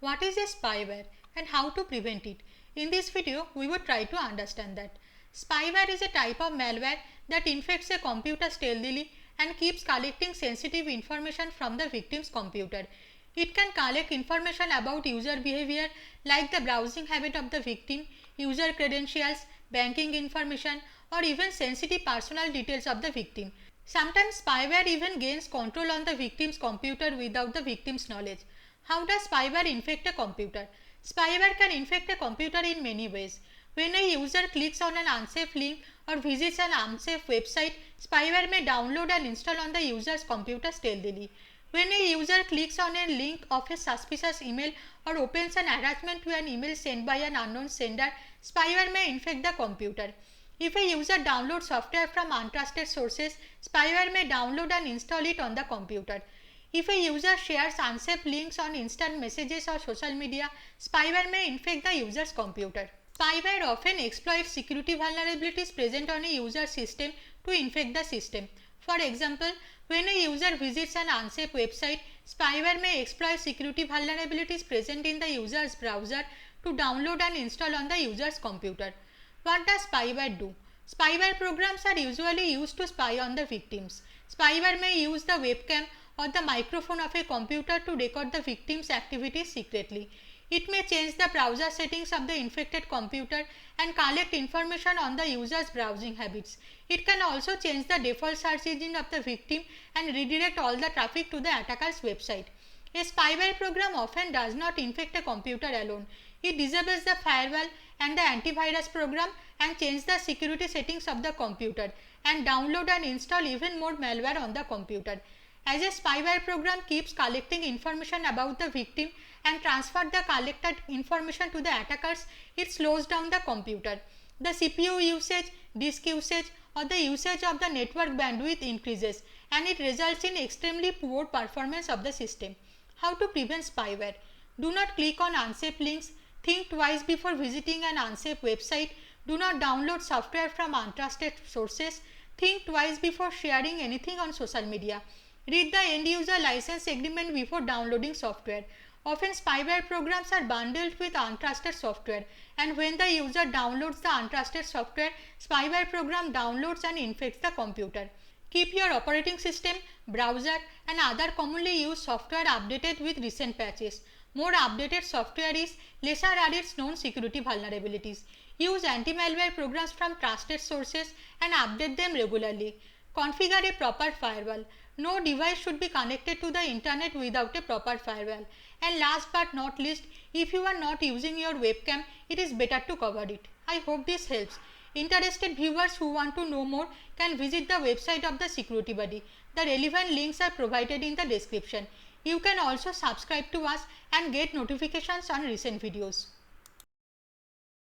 What is a spyware and how to prevent it? In this video, we will try to understand that. Spyware is a type of malware that infects a computer stealthily and keeps collecting sensitive information from the victim's computer. It can collect information about user behavior like the browsing habit of the victim, user credentials, banking information, or even sensitive personal details of the victim. Sometimes spyware even gains control on the victim's computer without the victim's knowledge. How does spyware infect a computer? Spyware can infect a computer in many ways. When a user clicks on an unsafe link or visits an unsafe website, spyware may download and install on the user's computer stealthily. When a user clicks on a link of a suspicious email or opens an attachment to an email sent by an unknown sender, spyware may infect the computer. If a user downloads software from untrusted sources, spyware may download and install it on the computer. If a user shares unsafe links on instant messages or social media, spyware may infect the user's computer. Spyware often exploits security vulnerabilities present on a user system to infect the system. For example, when a user visits an unsafe website, spyware may exploit security vulnerabilities present in the user's browser to download and install on the user's computer. What does spyware do? Spyware programs are usually used to spy on the victims. Spyware may use the webcam or the microphone of a computer to record the victim's activities secretly. It may change the browser settings of the infected computer and collect information on the user's browsing habits. It can also change the default search engine of the victim and redirect all the traffic to the attacker's website. A spyware program often does not infect a computer alone. It disables the firewall and the antivirus program and changes the security settings of the computer and download and install even more malware on the computer. As a spyware program keeps collecting information about the victim and transfer the collected information to the attackers, it slows down the computer. The CPU usage, disk usage, or the usage of the network bandwidth increases, and it results in extremely poor performance of the system. How to prevent spyware? Do not click on unsafe links. Think twice before visiting an unsafe website. Do not download software from untrusted sources. Think twice before sharing anything on social media. Read the end user license agreement before downloading software. Often spyware programs are bundled with untrusted software, and when the user downloads the untrusted software, spyware program downloads and infects the computer. Keep your operating system, browser, and other commonly used software updated with recent patches. More updated software is lesser are its known security vulnerabilities. Use anti-malware programs from trusted sources and update them regularly. Configure a proper firewall. No device should be connected to the internet without a proper firewall. And last but not least, if you are not using your webcam, it is better to cover it. I hope this helps. Interested viewers who want to know more can visit the website of the Security Buddy. The relevant links are provided in the description. You can also subscribe to us and get notifications on recent videos.